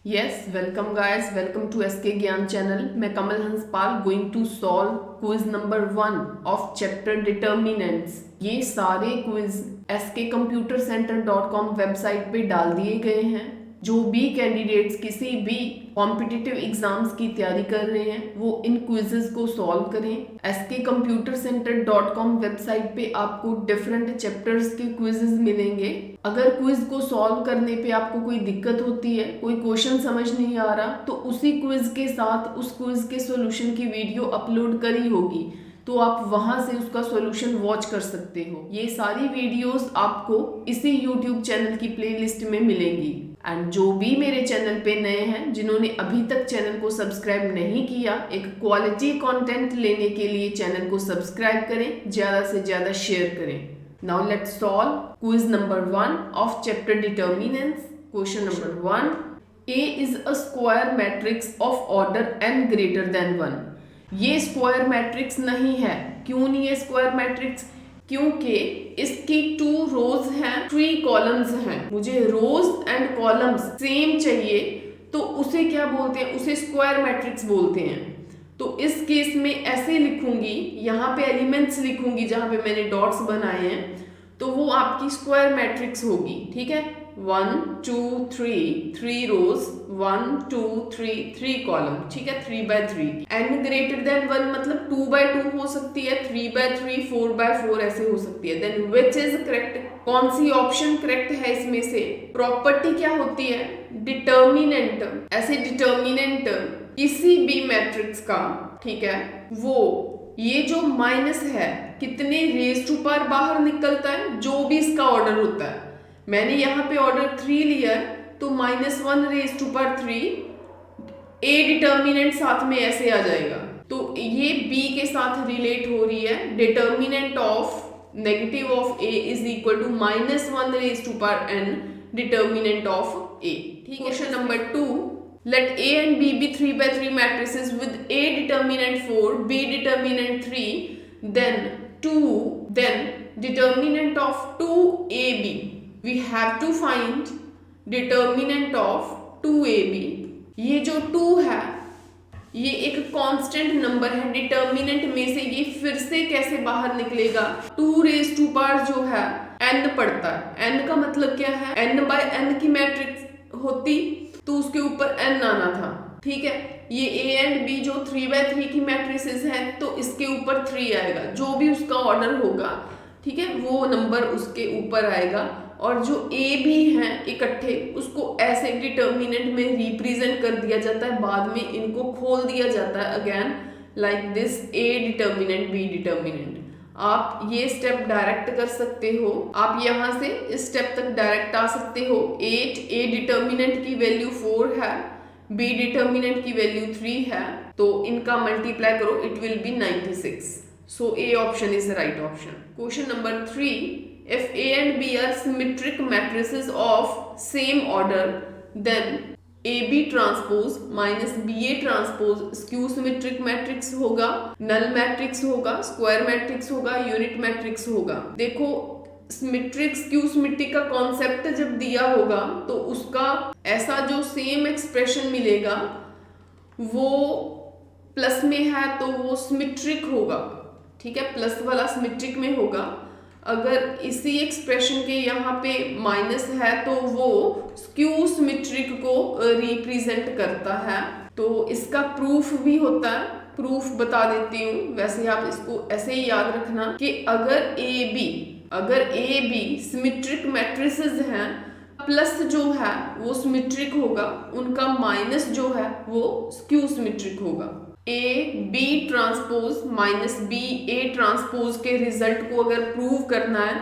Yes, welcome guys. Welcome to SK Gyan channel. मैं कमल Hanspal going to solve quiz number 1 of chapter determinants. ये सारे quiz skcomputercenter.com website पे डाल दिए गए हैं। जो भी कैंडिडेट्स किसी भी कॉम्पिटिटिव एग्जाम्स की तैयारी कर रहे हैं वो इन क्विजेस को सॉल्व करें। skcomputercenter.com वेबसाइट पे आपको डिफरेंट चैप्टर्स के क्विजेस मिलेंगे। अगर क्विज को सॉल्व करने पे आपको कोई दिक्कत होती है, कोई क्वेश्चन समझ नहीं आ रहा, तो उसी क्विज के साथ उस क्विज के सॉल्यूशन की वीडियो अपलोड करी होगी, तो आप वहां से उसका सॉल्यूशन वॉच कर सकते हो। ये सारी वीडियोस आपको इसी यूट्यूब चैनल की प्लेलिस्ट में मिलेंगी। एंड जो भी मेरे चैनल पे नए हैं, जिन्होंने अभी तक चैनल को सब्सक्राइब नहीं किया, एक क्वालिटी कंटेंट लेने के लिए चैनल को सब्सक्राइब करें, ज्यादा से ज्यादा शेयर करें। Now let's solve quiz number 1 of chapter determinants. Question number 1. A is a square matrix of order n greater than 1. ये स्क्वायर मैट्रिक्स नहीं है। क्यों नहीं है स्क्वायर मैट्रिक्स? क्योंकि इसकी 2 रोज हैं, 3 कॉलम्स हैं। मुझे रोज एंड कॉलम्स सेम चाहिए, तो उसे क्या बोलते हैं? उसे स्क्वायर मैट्रिक्स बोलते हैं। तो इस केस में ऐसे लिखूंगी, यहाँ पे एलिमेंट्स लिखूंगी जहां पे मैंने डॉट्स बनाए हैं, तो वो आपकी स्क्वायर मैट्रिक्स होगी। ठीक है, 1 2 3 3 रोज, 1 2 3 3 कॉलम। ठीक है, 3/3। n ग्रेटर देन 1 मतलब 2/2 हो सकती है, 3/3, 4/4 ऐसे हो सकती है। Then which is correct? कौन सी ऑप्शन करेक्ट है इसमें से? प्रॉपर्टी क्या होती है? डिटर्मिनेंट। ऐसे डिटर्मिनेंट किसी भी मैट्रिक्स का, ठीक है, वो ये जो माइनस है कितने रेज टू पावर बाहर निकलता है, जो भी इसका ऑर्डर होता है। मैंने यहाँ पे ऑर्डर 3 लिया है, तो -1 raise to power 3, A determinant साथ में ऐसे आ जाएगा। तो ये बी के साथ रिलेट हो रही है। Determinant of negative of A is equal to -1 raise to power n determinant of A. ठीक है, question number 2. Let A and B be 3/3 matrices with A determinant 4, B determinant 3, then 2, then determinant of 2AB. We have to find determinant of 2AB. ये जो 2 है, ये एक constant number है। Determinant में से ये फिर से कैसे बाहर निकलेगा? 2 रेज टू पावर जो है n पड़ता है। n का मतलब क्या है? n/n की मैट्रिक्स होती तो उसके ऊपर n आना था। ठीक है, ये a एंड b जो 3/3 की मैट्रिसेस हैं, तो इसके ऊपर 3 आएगा। जो भी उसका ऑर्डर होगा, ठीक है, वो नंबर उसके ऊपर आएगा। और जो a b हैं इकट्ठे, उसको ऐसे डिटर्मिनेंट में रिप्रेजेंट कर दिया जाता है। बाद में इनको खोल दिया जाता है again, like this, a determinant b determinant. आप ये स्टेप डायरेक्ट कर सकते हो। आप यहाँ से इस स्टेप तक डायरेक्ट आ सकते हो। 8, ए डिटर्मिनेंट की वैल्यू 4 है, बी डिटर्मिनेंट की वैल्यू 3 है, तो इनका मल्टीप्लाई करो, it will be 96। So A option is the right option. Question number 3. If A and B are symmetric matrices of same order, then AB transpose minus BA transpose skew symmetric matrix होगा, null matrix होगा, square matrix होगा, unit matrix होगा। देखो, symmetric skew symmetric का concept जब दिया होगा, तो उसका ऐसा जो सेम एक्सप्रेशन मिलेगा वो प्लस में है, तो वो सिमेट्रिक होगा। ठीक है, प्लस वाला सिमेट्रिक में होगा। अगर इसी एक्सप्रेशन के यहाँ पे माइनस है, तो वो स्क्यू सिमेट्रिक को रिप्रेजेंट करता है। तो इसका प्रूफ भी होता है, प्रूफ बता देती हूँ। वैसे आप इसको ऐसे ही याद रखना कि अगर ए बी सिमेट्रिक मैट्रिसेस हैं, प्लस जो है वो सिमेट्रिक होगा, उनका माइनस जो है वो स्क्यू सिमेट्रिक होगा। A B transpose minus B A transpose के रिजल्ट को अगर प्रूव करना है,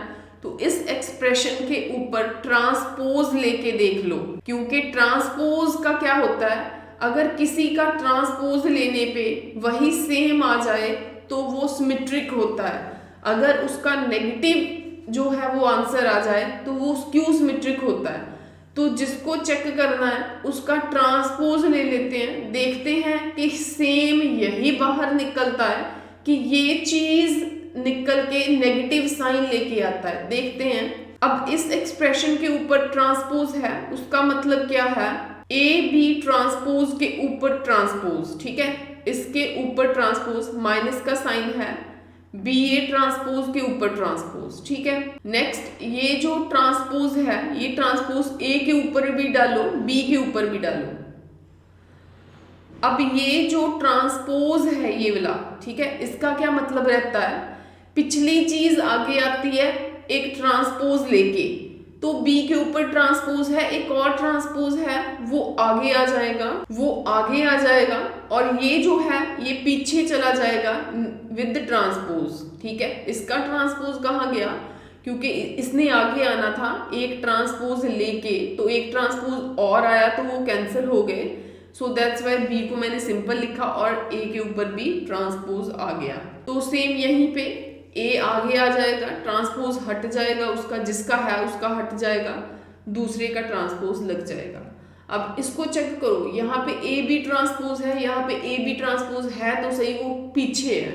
तो इस एक्सप्रेशन के ऊपर ट्रांसपोज लेके देख लो। क्योंकि ट्रांसपोज का क्या होता है, अगर किसी का ट्रांसपोज लेने पे वही सेम आ जाए तो वो सिमेट्रिक होता है। अगर उसका नेगेटिव जो है वो आंसर आ जाए तो वो स्क्यू सिमेट्रिक होता है। तो जिसको चेक करना है उसका ट्रांसपोज ले लेते हैं, देखते हैं कि सेम यही बाहर निकलता है कि ये चीज निकल के नेगेटिव साइन लेके आता है। देखते हैं। अब इस एक्सप्रेशन के ऊपर ट्रांसपोज है, उसका मतलब क्या है ए बी ट्रांसपोज के ऊपर ट्रांसपोज, ठीक है, इसके ऊपर ट्रांसपोज, माइनस का साइन है, बी ए ट्रांसपोज के ऊपर ट्रांसपोज, ठीक है। नेक्स्ट ये जो ट्रांसपोज है, ये ट्रांसपोज ए के ऊपर भी डालो, बी के ऊपर भी डालो। अब ये जो ट्रांसपोज है ये वाला, ठीक है, इसका क्या मतलब रहता है, पिछली चीज आगे आती है एक ट्रांसपोज लेके, तो बी के ऊपर ट्रांसपोज है, एक और ट्रांसपोज है, वो आगे आ जाएगा, और ये जो है ये पीछे चला जाएगा विद ट्रांसपोज, ठीक है। इसका ट्रांसपोज कहाँ गया, क्योंकि इसने आगे आना था एक ट्रांसपोज लेके, तो एक ट्रांसपोज और आया तो वो कैंसिल हो गए, सो दैट्स वाई बी को मैंने सिंपल लिखा और ए के ऊपर भी ट्रांसपोज आ गया। तो सेम यहीं पे ए आगे आ जाएगा, ट्रांसपोज हट जाएगा, उसका जिसका है उसका हट जाएगा, दूसरे का ट्रांसपोज लग जाएगा। अब इसको चेक करो, यहाँ पे ए बी ट्रांसपोज है, यहाँ पे ए बी ट्रांसपोज है तो सही, वो पीछे है,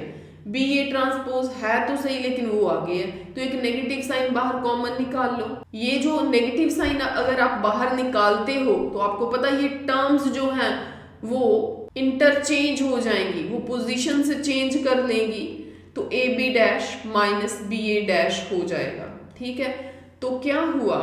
बी ए ट्रांसपोज है तो सही लेकिन वो आगे है, तो एक नेगेटिव साइन बाहर कॉमन निकाल लो। ये जो नेगेटिव साइन अगर आप बाहर निकालते हो तो आपको पता ये टर्म्स जो हैं वो इंटरचेंज हो जाएंगी, वो पोजीशन से चेंज कर लेंगी, तो A B dash minus B A dash हो जाएगा, ठीक है। तो क्या हुआ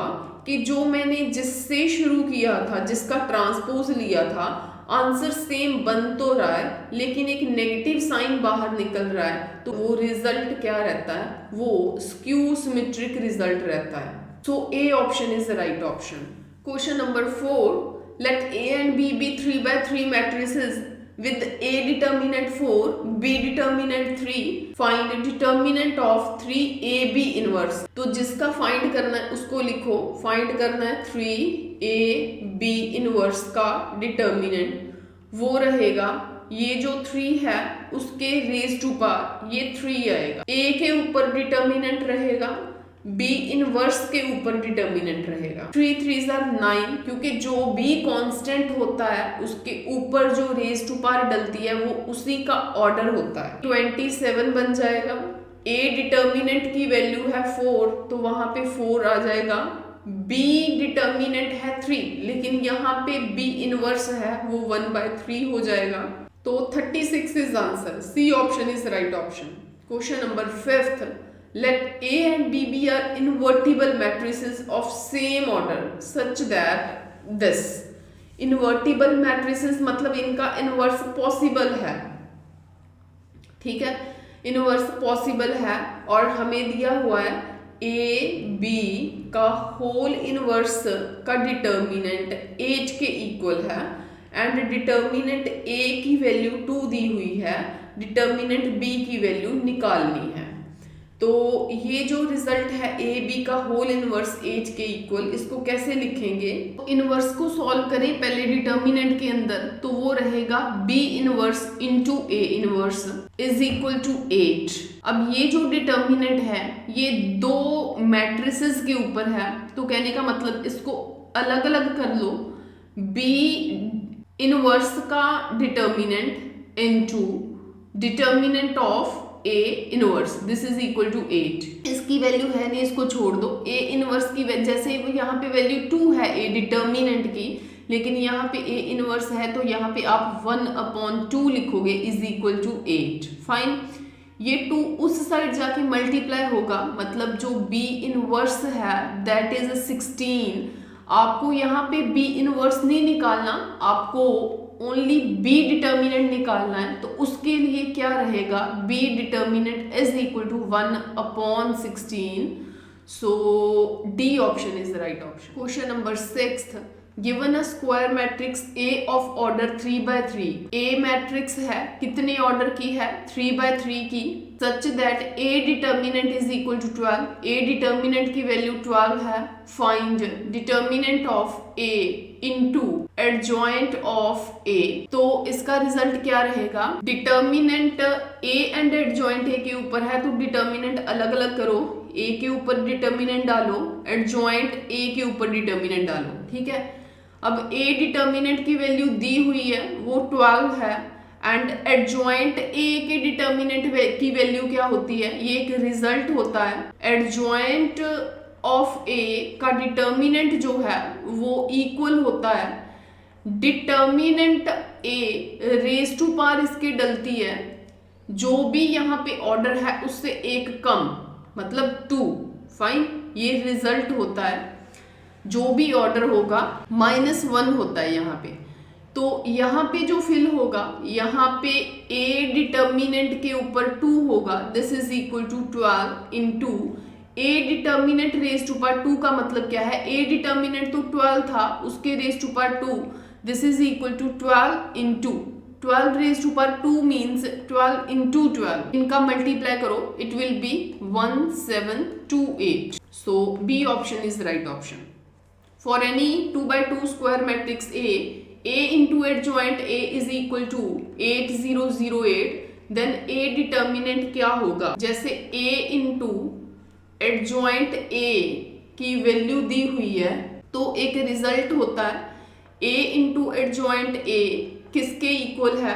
कि जो मैंने जिससे शुरू किया था, जिसका ट्रांसपोज लिया था, आंसर सेम बन तो रहा है लेकिन एक नेगेटिव साइन बाहर निकल रहा है, तो वो रिजल्ट क्या रहता है, वो स्क्यू सिमेट्रिक रिजल्ट रहता है। So A option is the right option. Question number 4, let A and B B 3x3 matrices with A determinant 4, B determinant 3, find determinant of 3AB inverse। तो जिसका फाइंड करना है उसको लिखो, फाइंड करना है 3AB इनवर्स का डिटर्मिनेंट, वो रहेगा ये जो 3 है उसके रेज टू पावर ये 3 आएगा, A के ऊपर डिटर्मिनेंट रहेगा, B इनवर्स के ऊपर डिटर्मिनेंट रहेगा, 3 3s are 9, क्योंकि जो B कांस्टेंट होता है उसके ऊपर जो रेज टू पावर डलती है वो उसी का ऑर्डर होता है, 27 बन जाएगा। A डिटर्मिनेंट की वैल्यू है 4, तो वहां पे 4 आ जाएगा, B डिटर्मिनेंट है 3 लेकिन यहाँ पे B इनवर्स है वो 1/3 हो जाएगा, तो 36 is answer, C option is right option. Question number 5, let A and B be are invertible matrices of same order such that this invertible matrices मतलब इनका इनवर्स पॉसिबल है, ठीक है, इनवर्स पॉसिबल है, और हमें दिया हुआ है ए बी का होल इनवर्स का डिटर्मिनेंट 8 के इक्वल है, एंड डिटर्मिनेंट ए की वैल्यू 2 दी हुई है, डिटर्मिनेंट बी की वैल्यू निकालनी है। तो ये जो रिजल्ट है ए बी का होल इनवर्स 8 के इक्वल, इसको कैसे लिखेंगे, तो इनवर्स को सॉल्व करें पहले डिटर्मिनेंट के अंदर, तो वो रहेगा B inverse into A inverse is equal to 8। अब ये जो डिटर्मिनेंट है ये 2 मैट्रिसेस के ऊपर है, तो कहने का मतलब इसको अलग अलग कर लो, बी इनवर्स का determinant into determinant of A inverse, this is equal to 8। इसकी वैल्यू है नहीं, इसको छोड़ दो, A इनवर्स की जैसे यहाँ पे वैल्यू 2 है A डिटर्मिनेंट की, लेकिन यहाँ पे A इनवर्स है तो यहाँ पे आप 1/2 लिखोगे इज इक्वल टू 8। फाइन, ये 2 उस साइड जाके मल्टीप्लाई होगा, मतलब जो B इनवर्स है दैट इज 16। आपको यहाँ पे B इनवर्स नहीं निकालना, आपको ओनली B डिटर्मिनेंट निकालना है, तो उसके लिए क्या रहेगा, B determinant is equal to 1/16, so D option is the right option. Question number 6, given a square matrix A of order 3/3, A matrix है कितने ऑर्डर की है, 3/3 की, such that A determinant is equal to 12, A determinant की value 12 है, find determinant of A into adjoint of A। तो इसका result क्या रहेगा, determinant A and adjoint A के ऊपर है तो डिटर्मिनेंट अलग अलग करो, A के ऊपर डिटर्मिनेंट डालो, एडजॉइंट A के ऊपर डिटर्मिनेंट डालो, ठीक है। अब A डिटर्मिनेंट की वैल्यू दी हुई है वो 12 है, एंड एडजॉइंट A के डिटर्मिनेंट की वैल्यू क्या होती है, ये एक रिजल्ट होता है, एडजॉइंट ऑफ A का डिटर्मिनेंट जो है वो इक्वल होता है determinant A raise to power इसके डलती है जो भी यहाँ पे ऑर्डर है उससे एक कम, मतलब 2। फाइन, ये रिजल्ट होता है, जो भी ऑर्डर होगा -1 होता है यहाँ पे। तो यहाँ पे जो फिल होगा, यहाँ पे ए डिटर्मिनेंट के ऊपर 2 होगा, this is equal to 12 into A determinant raise to power 2 का मतलब क्या है, ए डिटर्मिनेंट तो 12 था, उसके raise to power 2, this is equal to 12 into 12 raise to power 2 means 12 into 12, इनका मल्टीप्लाई करो, it will be 1728। So B option is right option. For any 2x2 square matrix A into adjoint A is equal to 8008, then A determinant क्या होगा, जैसे A into adjoint A की value दी हुई है तो एक रिजल्ट होता है A इंटू एडजॉइंट A किसके इक्वल है।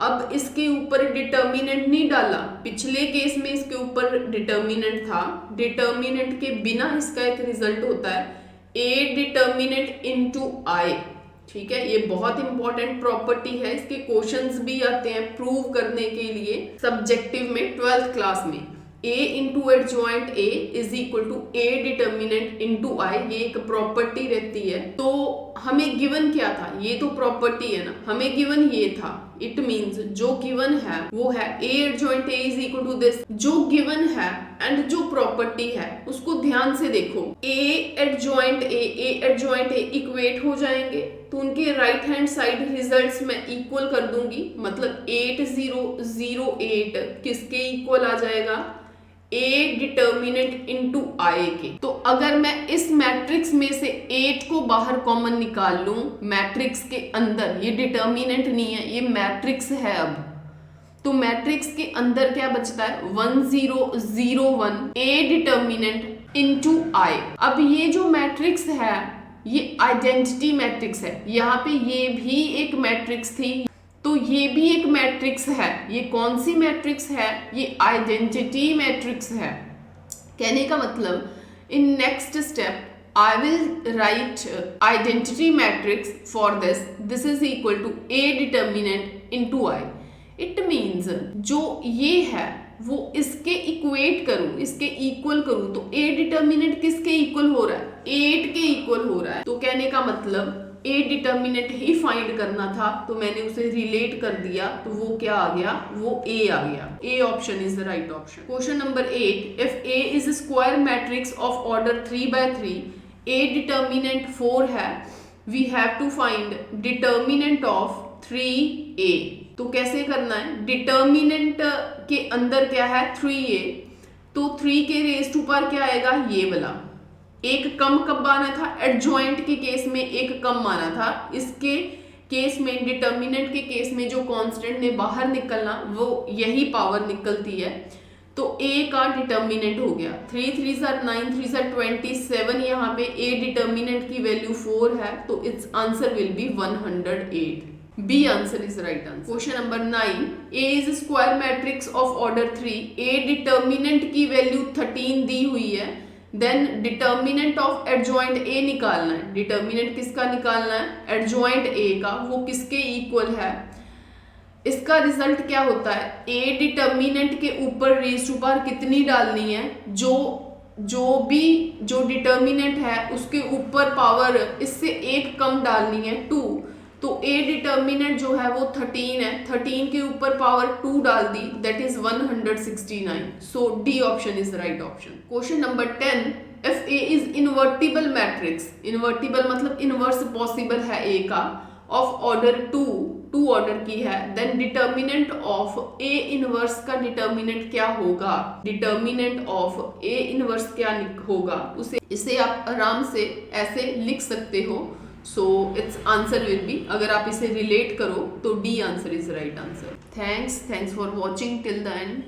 अब इसके ऊपर डिटर्मिनेंट नहीं डाला, पिछले केस में इसके ऊपर डिटर्मिनेंट था, डिटर्मिनेंट के बिना इसका एक रिजल्ट होता है A डिटर्मिनेंट इंटू I। ठीक है, ये बहुत इंपॉर्टेंट प्रॉपर्टी है, इसके क्वेश्चंस भी आते हैं प्रूव करने के लिए सब्जेक्टिव में 12th क्लास में। A into adjoint A is equal to A determinant into I, ये एक प्रॉपर्टी रहती है। तो हमें गिवन क्या था, ये तो प्रॉपर्टी है ना, हमें गिवन ये था, इट मीन्स जो गिवन है वो है A adjoint A is equal to this, जो गिवन है एंड जो प्रॉपर्टी है उसको ध्यान से देखो। A एडजॉइंट A इक्वेट हो जाएंगे तो उनके राइट हैंड साइड रिजल्ट्स मैं इक्वल कर दूंगी, मतलब 8008 किसके इक्वल आ जाएगा, A डिटर्मिनेंट इंटू I के। तो अगर मैं इस मैट्रिक्स में से 8 को बाहर कॉमन निकाल लूं मैट्रिक्स के अंदर, ये डिटर्मिनेंट नहीं है, ये मैट्रिक्स है। अब तो मैट्रिक्स के अंदर क्या बचता है, 1001 A डिटर्मिनेंट इंटू I। अब ये जो मैट्रिक्स है ये आइडेंटिटी मैट्रिक्स है, यहाँ पे ये भी एक मैट्रिक्स थी तो ये भी एक मैट्रिक्स है। ये कौन सी मैट्रिक्स है, ये आइडेंटिटी मैट्रिक्स है। कहने का मतलब in next step I will write identity matrix for this is equal to A determinant into I। It means जो ये है वो इसके इक्वेट करूं, इसके इक्वल करूं, तो A डिटर्मिनेंट किसके इक्वल हो रहा है, 8 के इक्वल हो रहा है। तो कहने का मतलब A डिटर्मिनेंट ही फाइंड करना था तो मैंने उसे रिलेट कर दिया, तो वो क्या आ गया, वो A आ गया। A option is the right option. Question number 8, if A is square matrix of order 3x3, A determinant 4 है, we have to find determinant of 3A। तो कैसे करना है, डिटर्मिनेंट के अंदर क्या है 3A, तो 3 के रेज टू पावर क्या आएगा, ये वाला। एक कम कब माना था, एडजॉइंट के केस में एक कम माना था, इसके केस में डिटर्मिनेंट के केस में जो कांस्टेंट ने बाहर निकलना वो यही पावर निकलती है। तो A का डिटर्मिनेंट हो गया 3 3 9 3 27, यहाँ पे A डिटर्मिनेंट की वैल्यू 4 है तो its answer will be 108। B answer is right answer. Question number 9, A is square matrix of order 3, A determinant की वैल्यू 13 दी हुई है, then determinant of adjoint A निकालना है। डिटर्मिनेंट किसका निकालना है, एडजॉइंट A का, वो किसके इक्वल है। इसका रिजल्ट क्या होता है, A डिटर्मिनेंट के ऊपर रेज टू पावर कितनी डालनी है, जो डिटर्मिनेंट है उसके ऊपर पावर इससे एक कम डालनी है 2, तो A डिटर्मिनेंट जो है वो 13 है, 13 के ऊपर पावर 2 डाल दी, that is 169। So D option is right option. Question number 10, if A is invertible matrix, invertible मतलब इनवर्स पॉसिबल है A का, ऑफ ऑर्डर 2 ऑर्डर की है, then determinant of A inverse का डिटर्मिनेंट क्या होगा, डिटर्मिनेंट ऑफ A इनवर्स क्या होगा, इसे आप आराम से ऐसे लिख सकते हो। So it's answer will B, अगर आप इसे रिलेट करो तो D answer is right answer. Thanks for watching till the end.